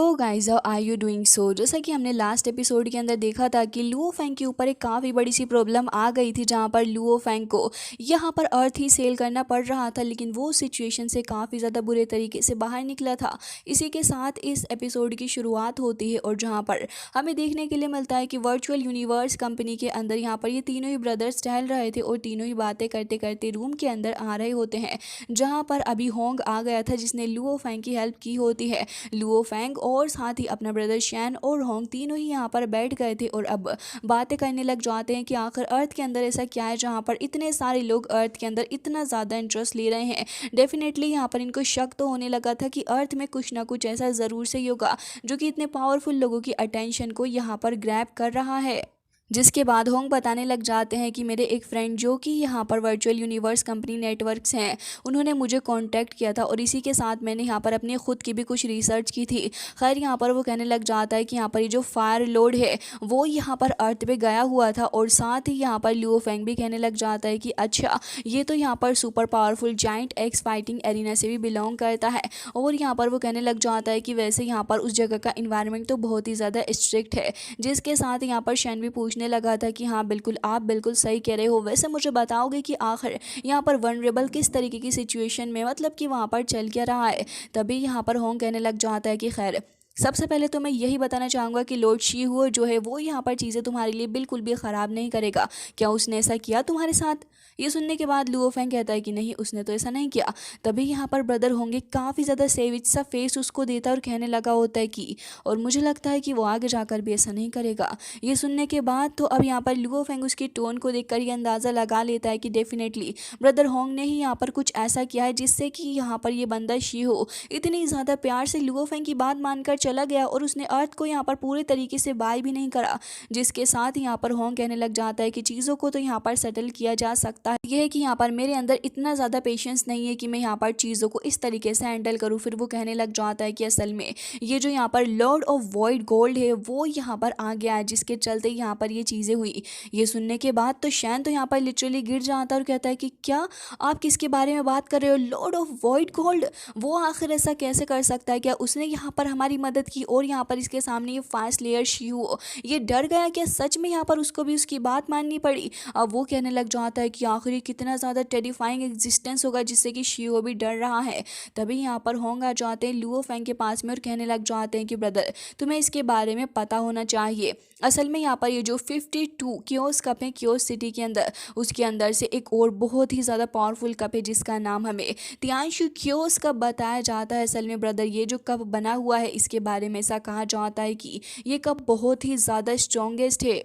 So guys how are you doing. So जैसा कि हमने लास्ट एपिसोड के अंदर देखा था कि लुओ फैंग के ऊपर एक काफ़ी बड़ी सी प्रॉब्लम आ गई थी, जहां पर लुओ फैंग को यहां पर अर्थ ही सेल करना पड़ रहा था, लेकिन वो सिचुएशन से काफ़ी ज़्यादा बुरे तरीके से बाहर निकला था। इसी के साथ इस एपिसोड की शुरुआत होती है और जहाँ पर हमें देखने के लिए मिलता है कि वर्चुअल यूनिवर्स कंपनी के अंदर यहाँ पर ये तीनों ही ब्रदर्स टहल रहे थे और तीनों ही बातें करते करते रूम के अंदर आ रहे होते हैं, जहाँ पर अभी होंग आ गया था जिसने लुओ फैंग की हेल्प की होती है। लुओ फैंग और साथ ही अपना ब्रदर शैन और होंग तीनों ही यहाँ पर बैठ गए थे और अब बातें करने लग जाते हैं कि आखिर अर्थ के अंदर ऐसा क्या है जहाँ पर इतने सारे लोग अर्थ के अंदर इतना ज़्यादा इंटरेस्ट ले रहे हैं। डेफिनेटली यहाँ पर इनको शक तो होने लगा था कि अर्थ में कुछ ना कुछ ऐसा ज़रूर से होगा जो कि इतने पावरफुल लोगों की अटेंशन को यहाँ पर ग्रैब कर रहा है। जिसके बाद होंग बताने लग जाते हैं कि मेरे एक फ्रेंड जो कि यहाँ पर वर्चुअल यूनिवर्स कंपनी नेटवर्क्स हैं, उन्होंने मुझे कांटेक्ट किया था और इसी के साथ मैंने यहाँ पर अपनी खुद की भी कुछ रिसर्च की थी। खैर यहाँ पर वो कहने लग जाता है कि यहाँ पर ये जो फायर लॉर्ड है वो यहाँ पर अर्थ पे गया हुआ था और साथ ही यहाँ पर लुओ फैंग भी कहने लग जाता है कि अच्छा ये तो यहाँ पर super powerful giant x fighting arena से भी बिलोंग करता है। और यहाँ पर वो कहने लग जाता है कि वैसे यहाँ पर उस जगह का इन्वायरमेंट तो बहुत ही ज़्यादा स्ट्रिक्ट है। जिसके साथ यहाँ पर शैन भी पूछने लगा था कि हाँ बिल्कुल, आप बिल्कुल सही कह रहे हो। वैसे मुझे बताओगे कि आखिर यहाँ पर वनरेबल किस तरीके की सिचुएशन में, मतलब कि वहाँ पर चल क्या रहा है। तभी यहाँ पर होंग कहने लग जाता है कि खैर सबसे पहले तो मैं यही बताना चाहूँगा कि लॉर्ड शी हुओ जो है वो यहाँ पर चीज़ें तुम्हारे लिए बिल्कुल भी ख़राब नहीं करेगा। क्या उसने ऐसा किया तुम्हारे साथ? ये सुनने के बाद लुओ फैंग कहता है कि नहीं, उसने तो ऐसा नहीं किया। तभी यहाँ पर ब्रदर होंगे काफ़ी ज़्यादा सेविज सा फेस उसको देता है और कहने लगा होता है कि और मुझे लगता है कि वो आगे जाकर भी ऐसा नहीं करेगा। ये सुनने के बाद तो अब यहाँ पर लुओ फैंग उसकी टोन को देखकर ये अंदाज़ा लगा लेता है कि डेफिनेटली ब्रदर होंग ने ही यहाँ पर कुछ ऐसा किया है जिससे कि यहाँ पर ये बंदा शी हो इतनी ज़्यादा प्यार से लुओ फैंग की बात मानकर चला गया और उसने अर्थ को यहाँ पर पूरे तरीके से बाय भी नहीं करा। जिसके साथ यहाँ पर होंग कहने लग जाता है कि चीज़ों को तो यहाँ पर सेटल किया जा सकता है। यह है कि यहाँ पर मेरे अंदर इतना ज़्यादा पेशेंस नहीं है कि मैं यहाँ पर चीज़ों को इस तरीके से हैंडल करूँ। फिर वो कहने लग जाता है कि असल में ये जो यहाँ पर लॉर्ड ऑफ वॉइड गोल्ड है वो यहाँ पर आ गया है, जिसके चलते यहाँ पर ये चीज़ें हुई। ये सुनने के बाद तो शैन तो यहाँ पर लिटरली गिर जाता है और कहता है कि क्या आप किसके बारे में बात कर रहे हो? Lord of void gold? वो आखिर ऐसा कैसे कर सकता है? क्या उसने यहाँ पर हमारी मदद की? और यहाँ पर इसके सामने ये फास्ट लेयर शियो ये डर गया क्या? सच में यहाँ पर उसको भी उसकी बात माननी पड़ी। अब वो कहने लग जाता है कि आखिर कितना ज़्यादा टेरिफाइंग एग्जिस्टेंस होगा जिससे कि शियो भी डर रहा है। तभी यहाँ पर होंग आ जाते हैं लुओ फैंग के पास में और कहने लग जाते हैं कि ब्रदर तुम्हें इसके बारे में पता होना चाहिए। असल में यहाँ पर ये जो 52 क्योस कप है क्योस सिटी के अंदर, उसके अंदर से एक और बहुत ही ज़्यादा पावरफुल कप है जिसका नाम हमें तियांशु क्योस कप बताया जाता है। असल में ब्रदर ये जो कप बना हुआ है इसके बारे में ऐसा कहा जाता है कि ये कप बहुत ही ज़्यादा स्ट्रॉन्गेस्ट है।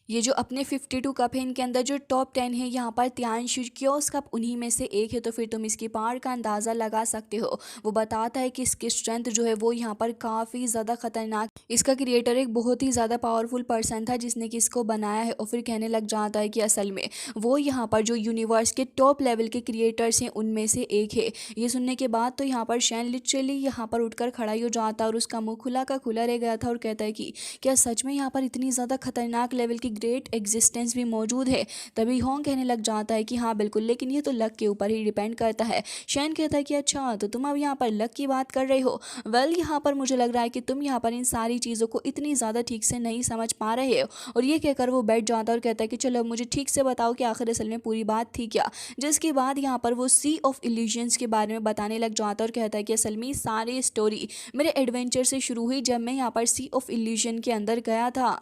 ये जो अपने 52 कप है इनके अंदर जो टॉप 10 है यहाँ पर तियांशु क्योस कप उन्हीं में से एक है। तो फिर तुम इसकी पावर का अंदाज़ा लगा सकते हो। वो बताता है कि इसकी स्ट्रेंथ जो है वो यहाँ पर काफ़ी ज़्यादा खतरनाक। इसका क्रिएटर एक बहुत ही ज़्यादा पावरफुल पर्सन था जिसने कि इसको बनाया है। और फिर कहने लग जाता है कि असल में वो यहाँ पर जो यूनिवर्स के टॉप लेवल के क्रिएटर्स हैं उनमें से एक है। ये सुनने के बाद तो यहाँ पर शैन लिटरली यहाँ पर उठकर खड़ा ही हो जाता और उसका मुँह खुला का खुला रह गया था और कहता है कि क्या सच में यहाँ पर इतनी ज़्यादा खतरनाक लेवल की ग्रेट एग्जिस्टेंस भी मौजूद है? तभी होंग कहने लग जाता है कि हाँ बिल्कुल, लेकिन ये तो लक के ऊपर ही डिपेंड करता है। शैन कहता है कि अच्छा तो तुम अब यहाँ पर लक की बात कर रहे हो। वेल यहाँ पर मुझे लग रहा है कि तुम यहाँ पर इन सारी चीज़ों को इतनी ज़्यादा ठीक से नहीं समझ पा रहे हो। और ये कहकर वो बैठ जाता है और कहता है कि चलो मुझे ठीक से बताओ कि आखिर असल में पूरी बात थी क्या। जिसके बाद यहाँ पर वो सी ऑफ इल्यूजन्स के बारे में बताने लग जाता है और कहता है कि असल में सारी स्टोरी मेरे एडवेंचर से शुरू हुई जब मैं यहाँ पर सी ऑफ इल्यूजन के अंदर गया था।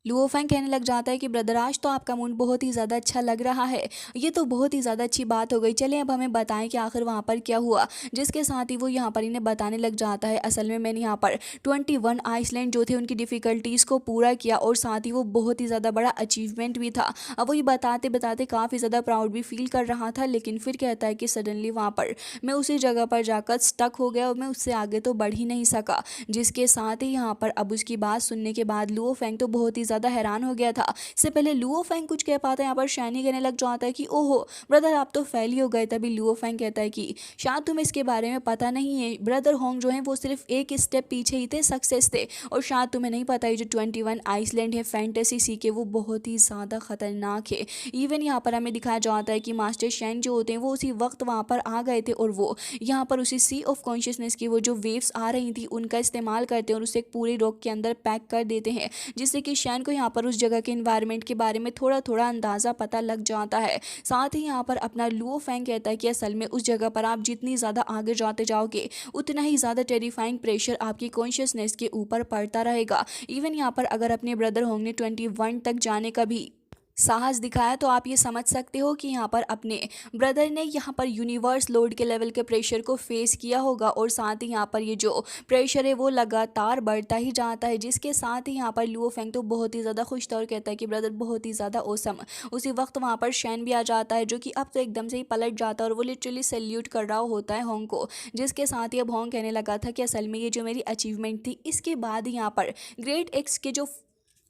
लुओ फैंग कहने लग जाता है कि ब्रदर आज तो आपका मूड बहुत ही ज़्यादा अच्छा लग रहा है। ये तो बहुत ही ज़्यादा अच्छी बात हो गई। चलें अब हमें बताएं कि आखिर वहाँ पर क्या हुआ। जिसके साथ ही वो यहाँ पर इन्हें बताने लग जाता है असल में मैंने यहाँ पर 21 आइसलैंड जो थे उनकी डिफ़िकल्टीज़ को पूरा किया और साथ ही वो बहुत ही ज़्यादा बड़ा अचीवमेंट भी था। अब वो ये बताते बताते काफ़ी ज़्यादा प्राउड भी फील कर रहा था, लेकिन फिर कहता है कि सडनली वहाँ पर मैं उसी जगह पर जाकर स्टक हो गया और मैं उससे आगे तो बढ़ ही नहीं सका। जिसके साथ ही यहाँ पर अब उसकी बात सुनने के बाद लुओ फैंग तो बहुत ही ज़्यादा हैरान हो गया था। इससे पहले लुओ फेंग कुछ कह पाता है, यहाँ पर शैन ही कहने लग जाता है कि ओहो ब्रदर आप तो फेल ही हो गए। तभी लुओ फेंग कहता है कि शायद तुम्हें इसके बारे में पता नहीं है, ब्रदर होंग जो है वो सिर्फ एक स्टेप पीछे ही थे सक्सेस थे, और शायद तुम्हें नहीं पता है जो 21 आइसलैंड है फैंटेसी सी के, वो बहुत ही ज़्यादा खतरनाक है। इवन यहाँ पर हमें दिखाया जाता है कि मास्टर शैन जो होते हैं वो उसी वक्त वहाँ पर आ गए थे, और वो यहाँ पर उसी सी ऑफ कॉन्शियसनेस की वो जो वेव्स आ रही थी उनका इस्तेमाल करते हैं और उसे एक पूरी रॉक के अंदर पैक कर देते हैं, जिससे कि शैन को यहाँ पर उस जगह के इन्वायरमेंट के बारे में थोड़ा थोड़ा अंदाज़ा पता लग जाता है। साथ ही यहाँ पर अपना लुओ फेंग कहता है कि असल में उस जगह पर आप जितनी ज़्यादा आगे जाते जाओगे उतना ही ज़्यादा टेरिफाइंग प्रेशर आपकी कॉन्शियसनेस के ऊपर पड़ता रहेगा। इवन यहाँ पर अगर अपने ब्रदर होंग ने 21 तक जाने का भी साहस दिखाया तो आप ये समझ सकते हो कि यहाँ पर अपने ब्रदर ने यहाँ पर यूनिवर्स लोड के लेवल के प्रेशर को फेस किया होगा, और साथ ही यहाँ पर ये जो प्रेशर है वो लगातार बढ़ता ही जाता है, जिसके साथ ही यहाँ पर लुओ फेंग तो बहुत ही ज़्यादा खुश था और कहता है कि ब्रदर बहुत ही ज़्यादा ओसम। उसी वक्त वहाँ पर शैन भी आ जाता है जो कि अब तो एकदम से ही पलट जाता है और वो लिटरली सैल्यूट कर रहा होता है होंग को, जिसके साथ ही अब होंग कहने लगा था कि असल में ये जो मेरी अचीवमेंट थी इसके बाद ही यहाँ पर ग्रेट एक्स के जो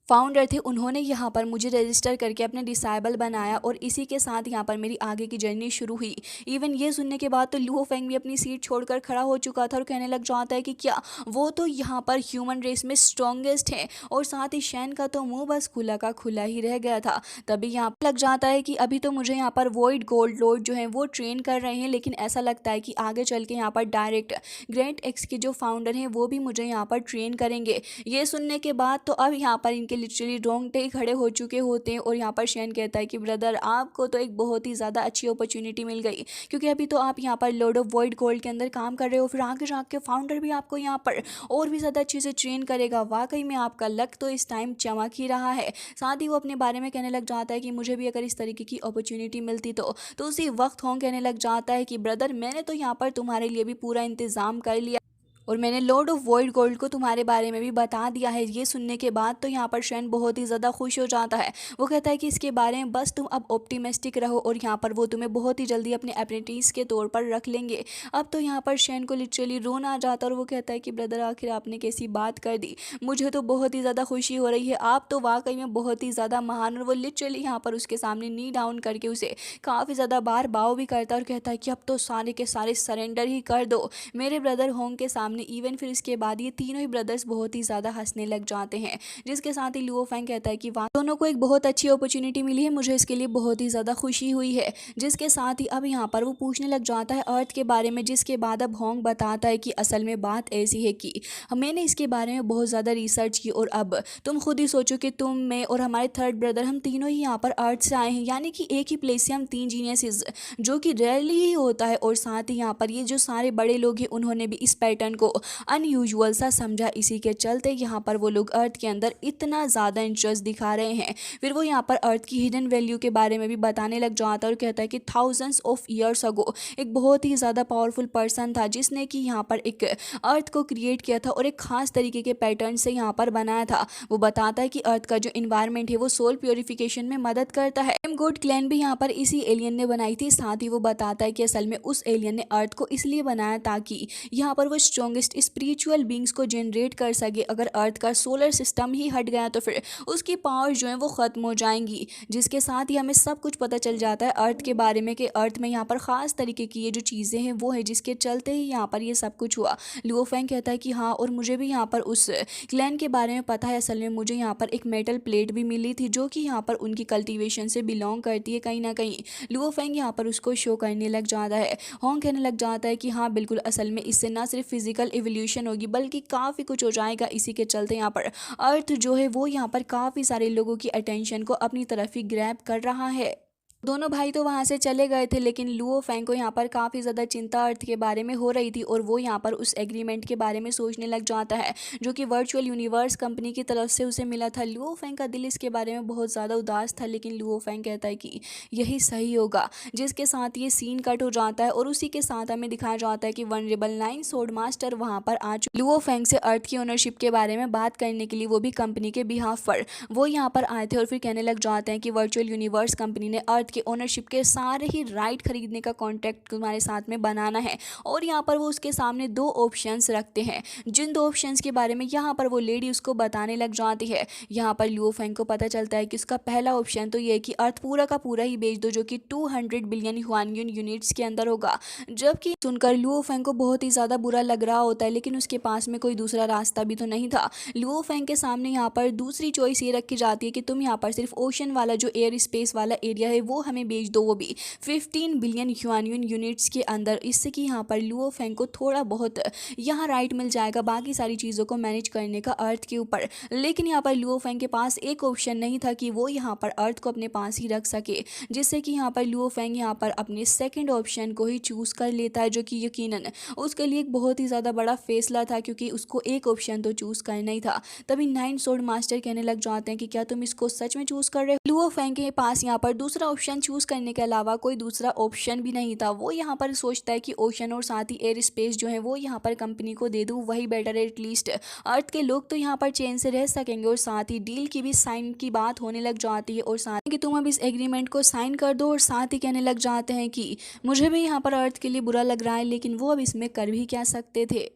फाउंडर थे उन्होंने यहाँ पर मुझे रजिस्टर करके अपने डिसाइबल बनाया, और इसी के साथ यहाँ पर मेरी आगे की जर्नी शुरू हुई। इवन ये सुनने के बाद तो लुओ फेंग भी अपनी सीट छोड़कर खड़ा हो चुका था और कहने लग जाता है कि क्या वो तो यहाँ पर ह्यूमन रेस में स्ट्रॉन्गेस्ट हैं, और साथ ही शैन का तो मुंह बस खुला का खुला ही रह गया था। तभी यहाँ पर लग जाता है कि अभी तो मुझे यहाँ पर वॉइड गोल्ड लॉर्ड जो है वो ट्रेन कर रहे हैं, लेकिन ऐसा लगता है कि आगे चल के यहाँ पर डायरेक्ट ग्रेट एक्स के जो फाउंडर हैं वो भी मुझे यहाँ पर ट्रेन करेंगे। ये सुनने के बाद तो अब यहाँ पर इनके लिटरली रोंगटे खड़े हो चुके होते हैं, और यहाँ पर शैन कहता है कि ब्रदर आपको तो एक बहुत ही ज़्यादा अच्छी अपॉर्चुनिटी मिल गई, क्योंकि अभी तो आप यहाँ पर लॉर्ड ऑफ वॉइड गोल्ड के अंदर काम कर रहे हो, फिर आगे जाके फाउंडर भी आपको यहाँ पर और भी ज़्यादा अच्छे से ट्रेन करेगा। वाकई में आपका लक तो इस टाइम चमक ही रहा है। साथ ही वो अपने बारे में कहने लग जाता है कि मुझे भी अगर इस तरीके की अपॉर्चुनिटी मिलती तो उसी वक्त होंग कहने लग जाता है कि ब्रदर मैंने तो यहाँ पर तुम्हारे लिए भी पूरा इंतज़ाम कर लिया, और मैंने लॉर्ड ऑफ वॉइड गोल्ड को तुम्हारे बारे में भी बता दिया है। ये सुनने के बाद तो यहाँ पर शैन बहुत ही ज़्यादा खुश हो जाता है। वो कहता है कि इसके बारे में बस तुम अब ऑप्टिमिस्टिक रहो, और यहाँ पर वो तुम्हें बहुत ही जल्दी अपने अप्रेंटिस के तौर पर रख लेंगे। अब तो यहाँ पर शैन को लिटरली रोना आ जाता है, और वो कहता है कि ब्रदर आखिर आपने कैसी बात कर दी, मुझे तो बहुत ही ज़्यादा खुशी हो रही है, आप तो वाकई में बहुत ही ज़्यादा महान। और वो लिटरली यहाँ पर उसके सामने नी डाउन करके उसे काफ़ी ज़्यादा बार बाव भी करता है, और कहता है कि अब तो सारे के सारे सरेंडर ही कर दो मेरे ब्रदर होंग के सामने। इवन फिर इसके बाद ये तीनों ही ब्रदर्स बहुत ही ज़्यादा हंसने लग जाते हैं, जिसके साथ ही लुओ फेंग कहता है कि वाह दोनों को एक बहुत अच्छी अपॉर्चुनिटी मिली है, मुझे इसके लिए बहुत ही ज़्यादा खुशी हुई है। जिसके साथ ही अब यहाँ पर वो पूछने लग जाता है अर्थ के बारे में, जिसके बाद अब होंग बताता है कि असल में बात ऐसी है कि मैंने इसके बारे में बहुत ज़्यादा रिसर्च की, और अब तुम खुद ही सोचो कि तुम मैं और हमारे थर्ड ब्रदर हम तीनों ही यहाँ पर अर्थ से आए हैं, यानी कि एक ही प्लेस से हम तीन जीनियसेस, जो कि रेयरली ही होता है। और साथ ही यहाँ पर ये जो सारे बड़े लोग हैं उन्होंने भी इस पैटर्न को अनयूजुअल सा समझा, इसी के चलते यहाँ पर वो लोग अर्थ के अंदर इतना ज़्यादा इंटरेस्ट दिखा रहे हैं। फिर वो यहाँ पर अर्थ की हिडन वैल्यू के बारे में भी बताने लग जाता है, और कहता है कि थाउजेंड्स ऑफ ईयर्स अगो एक बहुत ही ज़्यादा पावरफुल पर्सन था जिसने कि यहाँ पर एक अर्थ को क्रिएट किया था और एक खास तरीके के पैटर्न से यहाँ पर बनाया था। वो बताता है कि अर्थ का जो इन्वायरमेंट है वो सोल प्योरिफिकेशन में मदद करता है। गोड क्लैन भी यहाँ पर इसी एलियन ने बनाई थी। साथ ही वो बताता है कि असल में उस एलियन ने अर्थ को इसलिए बनाया ताकि यहाँ पर वो स्ट्रॉन्गेस्ट स्पिरिचुअल बींग्स को जनरेट कर सके। अगर अर्थ का सोलर सिस्टम ही हट गया तो फिर उसकी पावर जो है वो ख़त्म हो जाएंगी। जिसके साथ ही हमें सब कुछ पता चल जाता है अर्थ के बारे में कि अर्थ में यहाँ पर ख़ास तरीके की ये जो चीज़ें हैं वो है जिसके चलते ही यहाँ पर ये सब कुछ हुआ। लुओ फेंग कहता है कि हाँ, और मुझे भी यहाँ पर उस क्लैन के बारे में पता है। असल में मुझे यहाँ पर एक मेटल प्लेट भी मिली थी जो कि यहाँ पर उनकी कल्टीवेशन से बिलोंग करती है कहीं ना कहीं। लुओ फेंग यहाँ पर उसको शो करने लग जाता है। होंग कहने लग जाता है कि हाँ बिल्कुल, असल में इससे ना सिर्फ फिजिकल एवोल्यूशन होगी बल्कि काफ़ी कुछ हो जाएगा। इसी के चलते यहाँ पर अर्थ जो है वो यहाँ पर काफ़ी सारे लोगों की अटेंशन को अपनी तरफ ही ग्रैब कर रहा है। दोनों भाई तो वहाँ से चले गए थे, लेकिन लुओ फेंग को यहाँ पर काफ़ी ज़्यादा चिंता अर्थ के बारे में हो रही थी और वो यहाँ पर उस एग्रीमेंट के बारे में सोचने लग जाता है जो कि वर्चुअल यूनिवर्स कंपनी की तरफ से उसे मिला था। लुओ फेंग का दिल इसके बारे में बहुत ज़्यादा उदास था, लेकिन लुओ फेंग कहता है कि यही सही होगा। जिसके साथ ये सीन कट हो जाता है और उसी के साथ हमें दिखाया जाता है कि वनरेबल 9 सोर्ड मास्टर वहाँ पर आ चुके। लुओ फेंग से अर्थ की ओनरशिप के बारे में बात करने के लिए, वो भी कंपनी के बिहाफ पर वो यहाँ पर आए थे और फिर कहने लग जाते हैं कि वर्चुअल यूनिवर्स कंपनी ने अर्थ के ओनरशिप के सारे ही राइट खरीदने का कॉन्ट्रैक्ट तुम्हारे साथ में बनाना है। और यहाँ पर वो उसके सामने दो ऑप्शंस रखते हैं, जिन दो ऑप्शंस के बारे में यहाँ पर वो लेडी उसको बताने लग जाती है। यहाँ पर लुओ फेंग को पता चलता है कि उसका पहला ऑप्शन तो ये है कि अर्थ पूरा का पूरा ही बेच दो, जो कि 200 बिलियन ह्वानयुन यूनिट्स के अंदर होगा। जबकि सुनकर लुओ फेंग को बहुत ही ज़्यादा बुरा लग रहा होता है, लेकिन उसके पास में कोई दूसरा रास्ता भी तो नहीं था। लुओ फेंग के सामने यहाँ पर दूसरी चॉइस ये रखी जाती है कि तुम यहाँ पर सिर्फ ओशन वाला जो एयर स्पेस वाला एरिया है वो हमें बेच दो, वो भी 15 बिलियन ह्वानयुन यूनिट्स के अंदर। इससे कि यहाँ पर लुओ फेंग को थोड़ा बहुत यहाँ राइट मिल जाएगा बाकी सारी चीज़ों को मैनेज करने का अर्थ के ऊपर। लेकिन यहाँ पर लुओ फेंग के पास एक ऑप्शन नहीं था कि वो यहाँ पर अर्थ को अपने पास ही रख सके, जिससे कि यहाँ पर लुओ फेंग यहाँ पर अपने सेकंड ऑप्शन को ही चूज़ कर लेता है, जो कि यकीनन उसके लिए एक बहुत ही ज़्यादा बड़ा फैसला था, क्योंकि उसको एक ऑप्शन तो चूज़ करना ही था। तभी 9 स्वॉर्ड मास्टर कहने लग जाते हैं कि क्या तुम इसको सच में चूज़ कर रहे हो। लुओ फेंग के पास यहाँ पर दूसरा ऑप्शन चूज़ करने के अलावा कोई दूसरा ऑप्शन भी नहीं था। वो यहाँ पर सोचता है कि ओशन और साथ ही एयर स्पेस जो है वो यहाँ पर कंपनी को दे दूँ, वही बेटर है। एटलीस्ट अर्थ के लोग तो यहाँ पर चैन से रह सकेंगे। और साथ ही डील की भी साइन की बात होने लग जाती है, और साथ कि तुम अब इस एग्रीमेंट को साइन कर दो। और साथ ही कहने लग जाते हैं कि मुझे भी यहाँ पर अर्थ के लिए बुरा लग रहा है, लेकिन वो अब इसमें कर भी क्या सकते थे।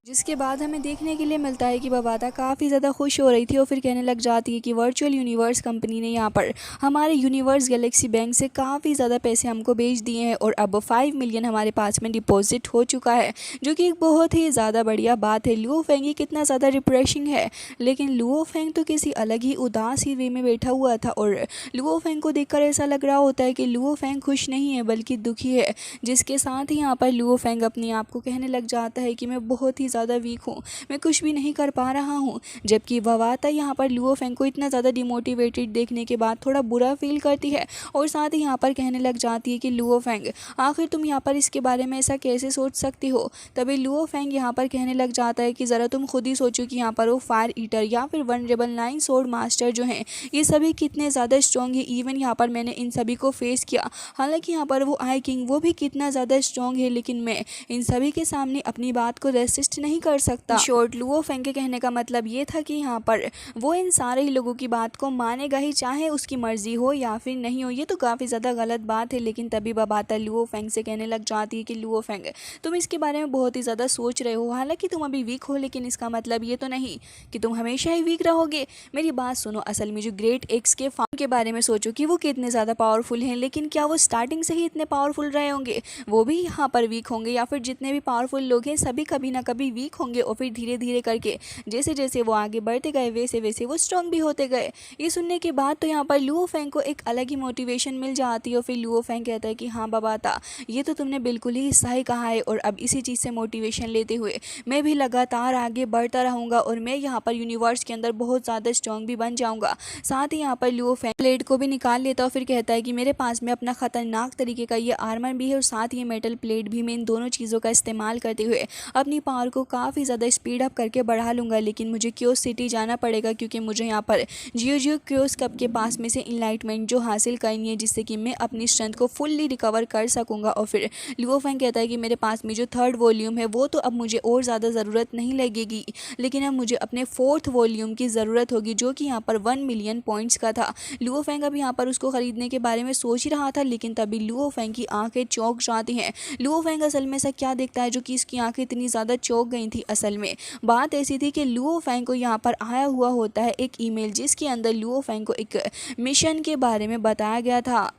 जिसके बाद हमें देखने के लिए मिलता है कि बबाता काफ़ी ज़्यादा खुश हो रही थी और फिर कहने लग जाती है कि वर्चुअल यूनिवर्स कंपनी ने यहाँ पर हमारे यूनिवर्स गैलेक्सी बैंक से काफ़ी ज़्यादा पैसे हमको भेज दिए हैं, और अब 5 मिलियन हमारे पास में डिपॉजिट हो चुका है, जो कि एक बहुत ही ज़्यादा बढ़िया बात है। लुओ फेंग ही कितना ज़्यादा रिफ्रेशिंग है, लेकिन लुओ फेंग तो किसी अलग ही उदास ही वे में बैठा हुआ था। और लुओ फेंग को देखकर ऐसा लग रहा होता है कि लुओ फेंग खुश नहीं है बल्कि दुखी है। जिसके साथ ही यहाँ पर लुओ फेंग अपने आप को कहने लग जाता है कि मैं बहुत ही ज़्यादा वीक हूँ, मैं कुछ भी नहीं कर पा रहा हूँ। जबकि बबाता यहाँ पर लुओ फेंग को इतना ज़्यादा डिमोटिवेटेड देखने के बाद थोड़ा बुरा फील करती है, और साथ ही यहाँ पर कहने लग जाती है कि लुओ फेंग आखिर तुम यहाँ पर इसके बारे में ऐसा कैसे सोच सकती हो। तभी लुओ फेंग यहाँ पर कहने लग जाता है कि ज़रा तुम खुद ही सोचो कि यहाँ पर वो फायर ईटर या फिर वनरेबल 9 स्वॉर्ड मास्टर जो हैं ये सभी कितने ज़्यादा स्ट्रॉन्ग है। इवन यहाँ पर मैंने इन सभी को फेस किया, हालांकि यहाँ पर वो आई किंग वो भी कितना ज़्यादा स्ट्रॉन्ग है, लेकिन मैं इन सभी के सामने अपनी बात को रेसिस्ट नहीं कर सकता। शॉर्ट लुओ फेंग के कहने का मतलब ये था कि यहाँ पर वो इन सारे ही लोगों की बात को मानेगा ही, चाहे उसकी मर्जी हो या फिर नहीं हो। ये तो काफ़ी ज़्यादा गलत बात है। लेकिन तभी बबाता लुओ फेंग से कहने लग जाती है कि लुओ फेंग तुम इसके बारे में बहुत ही ज़्यादा सोच रहे हो, हालांकि तुम अभी वीक हो, लेकिन इसका मतलब ये तो नहीं कि तुम हमेशा ही वीक रहोगे। मेरी बात सुनो, असल में जो ग्रेट एक्स के फाउंडर के बारे में सोचो कि वो कितने ज़्यादा पावरफुल हैं, लेकिन क्या वो स्टार्टिंग से ही इतने पावरफुल रहे होंगे? वो भी यहाँ पर वीक होंगे, या फिर जितने भी पावरफुल लोग हैं सभी कभी ना कभी वीक होंगे, और फिर धीरे धीरे करके जैसे जैसे वो आगे बढ़ते गए वैसे वैसे वो स्ट्रॉन्ग भी होते गए। ये सुनने के बाद तो यहाँ पर लुओ फेंग को एक अलग ही मोटिवेशन मिल जाती है, और फिर लुओ फेंग कहता है कि हाँ बबाता, ये तो तुमने बिल्कुल ही सही कहा है, और अब इसी चीज़ से मोटिवेशन लेते हुए मैं भी लगातार आगे बढ़ता रहूँगा, और मैं यहाँ पर यूनिवर्स के अंदर बहुत ज़्यादा स्ट्रॉन्ग भी बन जाऊँगा। साथ ही यहाँ पर लुओ फेंग प्लेट को भी निकाल लेता है, और फिर कहता है कि मेरे पास में अपना ख़तरनाक तरीके का ये आर्मर भी है, और साथ ही मेटल प्लेट भी। मैं इन दोनों चीज़ों का इस्तेमाल करते हुए अपनी पावर को काफ़ी ज़्यादा स्पीड अप करके बढ़ा लूँगा। लेकिन मुझे क्योस सिटी जाना पड़ेगा, क्योंकि मुझे यहाँ पर जियो क्योस कप के पास में से इनलाइटमेंट जो हासिल करनी है, जिससे कि मैं अपनी स्ट्रेंथ को फुल्ली रिकवर कर सकूँगा। और फिर लुओ फेंग कहता है कि मेरे पास में जो 3rd वॉल्यूम है वो तो अब मुझे और ज़्यादा ज़रूरत नहीं लगेगी, लेकिन अब मुझे अपने 4th वॉल्यूम की ज़रूरत होगी, जो कि यहाँ पर 1 मिलियन पॉइंट्स का था। लुओ फेंग अब यहाँ पर उसको ख़रीदने के बारे में सोच ही रहा था, लेकिन तभी लुओ फेंग की आंखें चौंक जाती हैं। लुओ फेंग असल में ऐसा क्या देखता है जो कि इसकी आंखें इतनी ज़्यादा चौंक गई थी। असल में बात ऐसी थी कि लुओ फेंग को यहाँ पर आया हुआ होता है एक ईमेल, जिसके अंदर लुओ फेंग को एक मिशन के बारे में बताया गया था।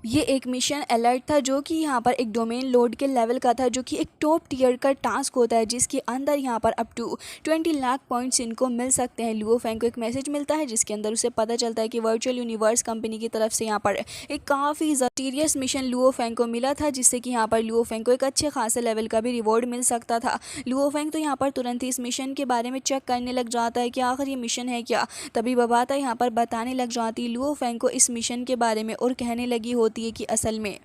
ये एक मिशन अलर्ट था, जो कि यहाँ पर एक डोमेन लोड के लेवल का था, जो कि एक टॉप टियर का टास्क होता है, जिसके अंदर यहाँ पर अप टू 20 लाख पॉइंट्स इनको मिल सकते हैं। लुओ फेंग को एक मैसेज मिलता है, जिसके अंदर उसे पता चलता है कि वर्चुअल यूनिवर्स कंपनी की तरफ से यहाँ पर एक काफ़ी सीरियस मिशन लुओ फेंग को मिला था, जिससे कि यहाँ पर लुओ फेंग को एक अच्छे खासे लेवल का भी रिवॉर्ड मिल सकता था। लुओ फेंग तो यहाँ पर तुरंत ही इस मिशन के बारे में चेक करने लग जाता है कि आखिर ये मिशन है क्या। तभी बबाता यहाँ पर बताने लग जाती है लुओ फेंग को इस मिशन के बारे में, और कहने लगी होती है कि असल में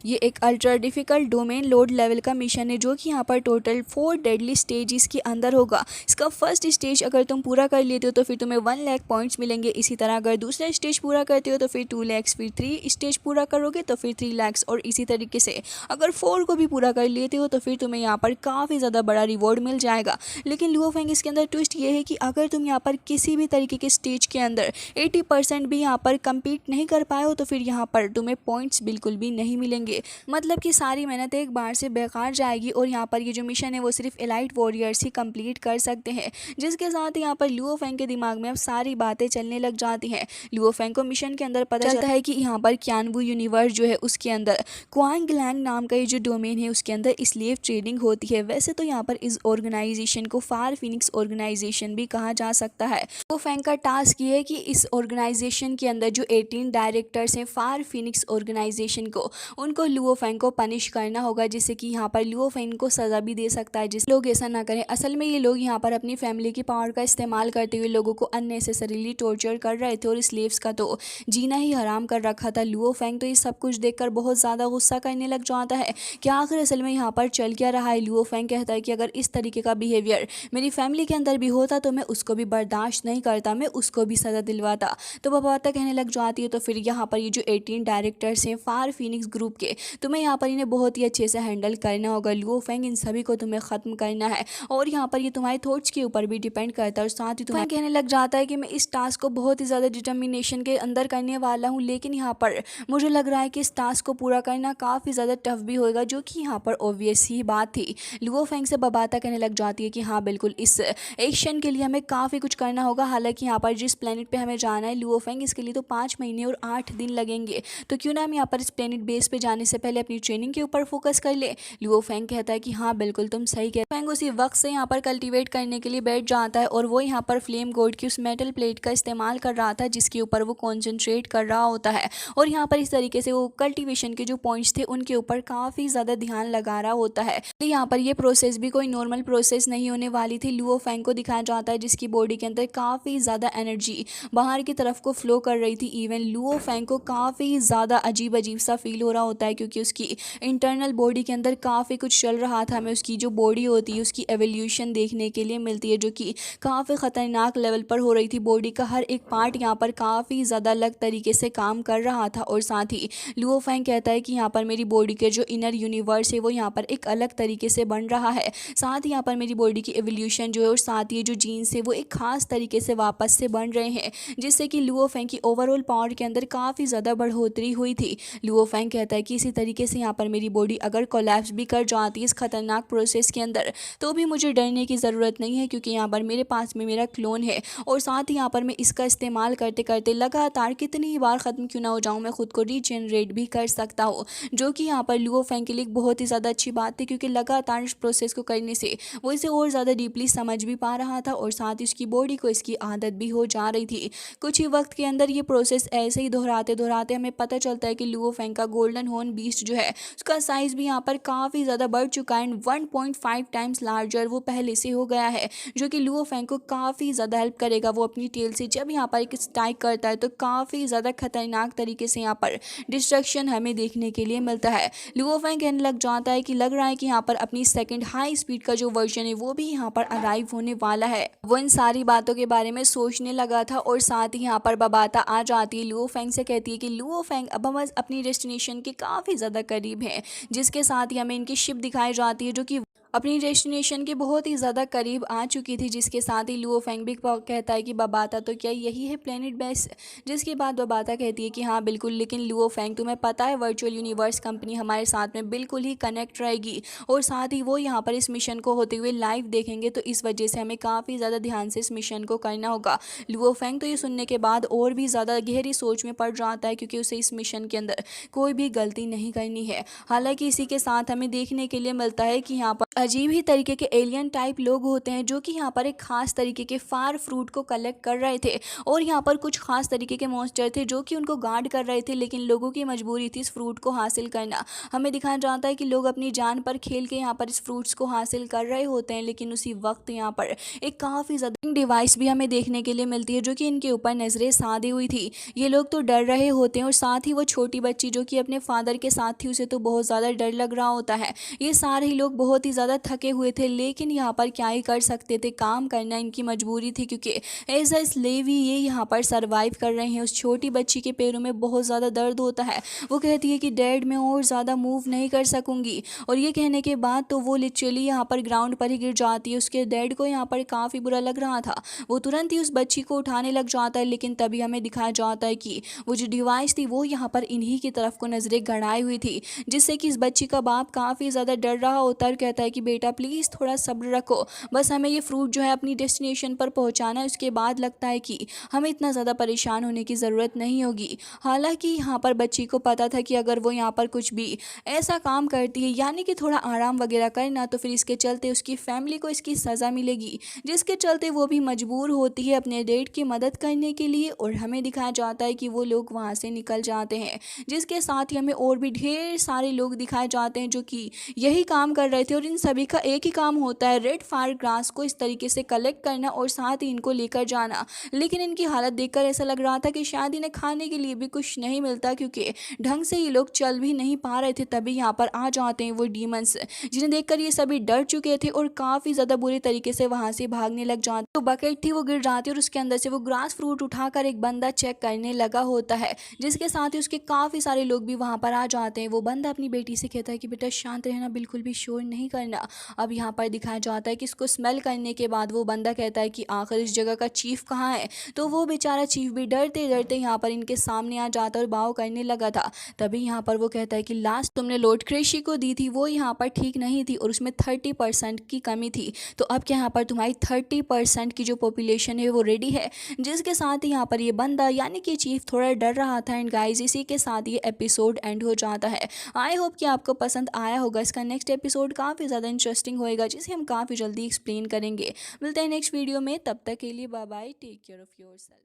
ये एक ultra difficult domain load level का मिशन है जो कि यहाँ पर टोटल 4 डेडली स्टेजेस के अंदर होगा। इसका फर्स्ट स्टेज अगर तुम पूरा कर लेते हो तो फिर तुम्हें 1 लाख पॉइंट्स मिलेंगे। इसी तरह अगर दूसरा स्टेज पूरा करते हो तो फिर 2 लैक्स, फिर 3 स्टेज पूरा करोगे तो फिर 3 लैक्स, और इसी तरीके से अगर 4 को भी पूरा कर लेते हो तो फिर तुम्हें यहाँ पर काफ़ी ज़्यादा बड़ा रिवॉर्ड मिल जाएगा। लेकिन लुओ फेंग इसके अंदर ट्विस्ट ये है कि अगर तुम यहाँ पर किसी भी तरीके के स्टेज के अंदर 80% भी यहाँ पर कंप्लीट नहीं कर पाए हो तो फिर यहाँ पर तुम्हें पॉइंट्स बिल्कुल भी नहीं मिलेंगे। मतलब कि सारी मेहनत एक बार से बेकार जाएगी और यहाँ पर ये जो मिशन है वो सिर्फ एलाइट वॉरियर्स ही कंप्लीट कर सकते हैं। जिसके साथ यहाँ पर लुओ फेंग के दिमाग में अब सारी बातें चलने लग जाती हैं। लुओ फेंग को मिशन के अंदर पता चलता है कि यहाँ पर क्यानवू यूनिवर्स जो है उसके अंदर क्वांग लैंग नाम का ये जो डोमेन है उसके अंदर स्लेव ट्रेडिंग होती है। वैसे तो यहाँ पर इस ऑर्गेनाइजेशन को फार फिनिक्स ऑर्गेनाइजेशन भी कहा जा सकता है। लुओ फेंग का टास्क ये है कि इस ऑर्गेनाइजेशन के अंदर जो 18 डायरेक्टर्स हैं फार फिनिक्स ऑर्गेनाइजेशन को, उनको लुओ फेंग को पनिश करना होगा, जिससे कि यहाँ पर लुओ फेंग को सज़ा भी दे सकता है जिस लोग ऐसा ना करें। असल में ये लोग यहाँ पर अपनी फैमिली की पावर का इस्तेमाल करते हुए लोगों को अननेसेसरीली टॉर्चर कर रहे थे और स्लेव्स का तो जीना ही हराम कर रखा था। लुओ फेंग तो ये सब कुछ देखकर बहुत ज़्यादा गुस्सा करने लग जाता है कि आखिर असल में यहाँ पर चल क्या रहा है। लुओ फेंग कहता है कि अगर इस तरीके का बिहेवियर मेरी फैमिली के अंदर भी होता तो मैं उसको भी बर्दाश्त नहीं करता, मैं उसको भी सज़ा दिलवाता। तो बबाता कहने लग जाती है तो फिर यहाँ पर ये जो 18 डायरेक्टर्स हैं फार फिनिक्स ग्रुप के, तुम्हें यहाँ पर इन्हें बहुत ही अच्छे से हैंडल करना होगा। लुओ फेंग इन सभी को तुम्हें ख़त्म करना है और यहाँ पर ये तुम्हारे थॉट्स के ऊपर भी डिपेंड करता है। और साथ ही तुम्हें कहने लग जाता है कि मैं इस टास्क को बहुत ही ज़्यादा डिटर्मिनेशन के अंदर करने वाला हूँ, लेकिन यहाँ पर मुझे लग रहा है कि इस टास्क को पूरा करना काफ़ी ज़्यादा टफ भी होगा, जो कि यहाँ पर ऑब्वियस ही बात थी। लुओ फेंग से बबाता कहने लग जाती है कि हाँ बिल्कुल, इस एक्शन के लिए हमें काफ़ी कुछ करना होगा। हालांकि यहाँ पर जिस प्लेनेट पे हमें जाना है लुओ फेंग, इसके लिए तो 5 महीने और 8 दिन लगेंगे, तो क्यों ना हम यहाँ पर इस प्लेनेट बेस पे जाने से पहले अपनी ट्रेनिंग के ऊपर फोकस कर ले। लुओ फेंग कहता है कि हाँ बिल्कुल तुम सही कह रहे हो। फेंग उसी वक्त से यहाँ पर कल्टीवेट करने के लिए बैठ जाता है और वो यहाँ पर फ्लेम गॉड की उस मेटल प्लेट का इस्तेमाल कर रहा था जिसके ऊपर वो कॉन्सेंट्रेट कर रहा होता है। और यहाँ पर इस तरीके से वो कल्टीवेशन के जो पॉइंट्स थे उनके ऊपर काफ़ी ज़्यादा ध्यान लगा रहा होता है। तो यहाँ पर ये प्रोसेस भी कोई नॉर्मल प्रोसेस नहीं होने वाली थी। लुओ फेंग को दिखाया जाता है जिसकी बॉडी के अंदर काफ़ी ज़्यादा एनर्जी बाहर की तरफ को फ्लो कर रही थी। इवन लुओ फेंग को काफ़ी ज़्यादा अजीब अजीब सा फील हो रहा होता है क्योंकि उसकी इंटरनल बॉडी के अंदर काफ़ी कुछ चल रहा था। हमें उसकी जो बॉडी होती है उसकी एवोल्यूशन देखने के लिए मिलती है जो कि काफ़ी ख़तरनाक लेवल पर हो रही थी। बॉडी का हर एक पार्ट यहाँ पर काफ़ी ज़्यादा अलग तरीके से काम कर रहा था। और साथ ही लुओ फेंग कहता है कि यहाँ पर मेरी बॉडी के जो इनर यूनिवर्स है वो यहाँ पर एक अलग तरीके से बन रहा है। साथ ही यहाँ पर मेरी बॉडी की एवोल्यूशन जो है और साथ ही जो जीन्स है वो एक खास तरीके से वापस से बन रहे हैं, जिससे कि लुओ फेंग की ओवरऑल पावर के अंदर काफ़ी ज़्यादा बढ़ोतरी हुई थी। लुओ फेंग कहता है कि इसी तरीके से यहाँ पर मेरी बॉडी अगर कोलैप्स भी कर जाती है इस खतरनाक प्रोसेस के अंदर तो भी मुझे डरने की ज़रूरत नहीं है, क्योंकि यहाँ पर मेरे पास में मेरा क्लोन है और साथ ही यहाँ पर मैं इसका इस्तेमाल करते करते लगातार कितनी बार ख़त्म क्यों ना हो जाऊँ मैं खुद को रीजनरेट भी कर सकता हूँ, जो कि यहाँ पर लुओ फेंग के लिए एक बहुत ही ज़्यादा अच्छी बात थी क्योंकि लगातार इस प्रोसेस को करने से वो इसे और ज़्यादा डीपली समझ भी पा रहा था और साथ ही उसकी बॉडी को इसकी आदत भी हो जा रही थी। कुछ ही वक्त के अंदर ये प्रोसेस ऐसे ही दोहराते दोहराते हमें पता चलता है कि लुओ फेंग का गोल्डन हॉर्न बीस्ट जो है उसका साइज़ भी यहाँ पर काफ़ी ज़्यादा बढ़ चुका है। 1.5 टाइम्स लार्जर वो पहले से हो गया है, जो कि लुओ फेंग को काफ़ी ज़्यादा हेल्प करेगा। वो अपनी टेल से जब यहाँ पर एक स्ट्राइक करता है तो काफ़ी ज़्यादा खतरनाक तरीके से यहाँ पर डिस्ट्रक्शन हमें देखने के लिए मिलता है। लुओ फेंग कहने लग जाता है कि लग रहा है कि यहाँ पर अपनी सेकंड हाई स्पीड का जो वर्जन है वो भी यहाँ पर अराइव होने वाला है। वो इन सारी बातों के बारे में सोचने लगा था और साथ ही यहाँ पर बबाता आ जाती है। लुओ फेंग से कहती है कि लुओ फेंग अब हम अपनी डेस्टिनेशन के काफ़ी ज़्यादा करीब हैं, जिसके साथ ही हमें इनकी शिप दिखाई जाती है जो कि अपनी डेस्टिनेशन के बहुत ही ज़्यादा करीब आ चुकी थी। जिसके साथ ही लुओ फेंग भी कहता है कि बबाता तो क्या यही है प्लेनेट बेस, जिसके बाद बबाता कहती है कि हाँ बिल्कुल, लेकिन लुओ फेंग तुम्हें पता है वर्चुअल यूनिवर्स कंपनी हमारे साथ में बिल्कुल ही कनेक्ट रहेगी और साथ ही वो यहाँ पर इस मिशन को होते हुए लाइव देखेंगे, तो इस वजह से हमें काफ़ी ज़्यादा ध्यान से इस मिशन को करना होगा। लुओ फेंग तो ये सुनने के बाद और भी ज़्यादा गहरी सोच में पड़ जाता है क्योंकि उसे इस मिशन के अंदर कोई भी गलती नहीं करनी है। हालांकि इसी के साथ हमें देखने के लिए मिलता है कि यहाँ पर अजीब ही तरीके के एलियन टाइप लोग होते हैं जो कि यहाँ पर एक खास तरीके के फार फ्रूट को कलेक्ट कर रहे थे और यहाँ पर कुछ खास तरीके के मॉन्स्टर थे जो कि उनको गार्ड कर रहे थे, लेकिन लोगों की मजबूरी थी इस फ्रूट को हासिल करना। हमें दिखाया जाता है कि लोग अपनी जान पर खेल के यहाँ पर इस फ्रूट्स को हासिल कर रहे होते हैं, लेकिन उसी वक्त यहाँ पर एक काफ़ी ज़्यादा डिवाइस भी हमें देखने के लिए मिलती है जो कि इनके ऊपर नज़रें साधी हुई थी। ये लोग तो डर रहे होते हैं और साथ ही वो छोटी बच्ची जो कि अपने फादर के साथ थी उसे तो बहुत ज़्यादा डर लग रहा होता है। ये सारे ही लोग बहुत ही ज़्यादा थके हुए थे, लेकिन यहाँ पर क्या ही कर सकते थे, काम करना इनकी मजबूरी थी क्योंकि एज अ स्लेव ही ये यहाँ पर सरवाइव कर रहे हैं। उस छोटी बच्ची के पैरों में बहुत ज़्यादा दर्द होता है। वो कहती है कि डैड मैं और ज़्यादा मूव नहीं कर सकूँगी, और ये कहने के बाद तो वो लिटरली यहाँ पर ग्राउंड पर ही गिर जाती है। उसके डैड को यहाँ पर काफ़ी बुरा लग रहा था, वो तुरंत ही उस बच्ची को उठाने लग जाता है, लेकिन तभी हमें दिखाया जाता है कि वो जो डिवाइस थी वो यहाँ पर इन्हीं की तरफ को नज़रें गड़ाई हुई थी, जिससे कि इस बच्ची का बाप काफ़ी ज़्यादा डर रहा होता है और कहता है कि बेटा प्लीज़ थोड़ा सब्र रखो, बस हमें ये फ्रूट जो है अपनी डेस्टिनेशन पर पहुँचाना है, उसके बाद लगता है कि हमें इतना ज़्यादा परेशान होने की ज़रूरत नहीं होगी। हालांकि यहाँ पर बच्ची को पता था कि अगर वो यहाँ पर कुछ भी ऐसा काम करती है यानी कि थोड़ा आराम वगैरह करना, तो फिर इसके चलते उसकी फैमिली को इसकी सज़ा मिलेगी, जिसके चलते वो भी मजबूर होती है अपने डैड की मदद करने के लिए। और हमें दिखाया जाता है कि वो लोग वहाँ से निकल जाते हैं, जिसके साथ ही हमें और भी ढेर सारे लोग दिखाए जाते हैं जो कि यही काम कर रहे थे, और इन सभी का एक ही काम होता है रेड फायर ग्रास को इस तरीके से कलेक्ट करना और साथ ही इनको लेकर जाना। लेकिन इनकी हालत देखकर ऐसा लग रहा था कि शायद इन्हें खाने के लिए भी कुछ नहीं मिलता, क्योंकि ढंग से ये लोग चल भी नहीं पा रहे थे। तभी यहाँ पर आ जाते हैं वो डीमंस, जिन्हें देखकर ये सभी डर चुके थे और काफ़ी ज़्यादा बुरी तरीके से वहाँ से भागने लग जाते। तो बकेट थी वो गिर जाती है और उसके अंदर से वो ग्रास फ्रूट उठाकर एक बंदा चेक करने लगा होता है, जिसके साथ ही उसके काफ़ी सारे लोग भी वहाँ पर आ जाते हैं। वो बंदा अपनी बेटी से कहता है कि बेटा शांत रहना, बिल्कुल भी शोर नहीं करना। अब यहाँ पर दिखाया जाता है कि इसको स्मेल करने के बाद वो बंदा कहता है कि आखिर इस जगह का चीफ कहाँ है। तो वो बेचारा चीफ भी डरते डरते यहाँ पर इनके सामने आ जाता और बाव करने लगा था। तभी यहाँ पर वो कहता है कि लास्ट तुमने लॉर्ड क्रेशी को दी थी वो यहाँ पर ठीक नहीं थी और उसमें 30% की कमी थी, तो अब क्या यहाँ पर तुम्हारी 30% की जो पॉपुलेशन है वो रेडी है। जिसके साथ ही यहाँ पर ये बंदा यानी कि चीफ थोड़ा डर रहा था। एंड गाइस इसी के साथ ये एपिसोड एंड हो जाता है। आई होप कि आपको पसंद आया होगा। इसका नेक्स्ट एपिसोड काफ़ी ज़्यादा इंटरेस्टिंग होएगा, जिसे हम काफ़ी जल्दी एक्सप्लेन करेंगे। मिलते हैं नेक्स्ट वीडियो में, तब तक के लिए bye bye, take care of yourself.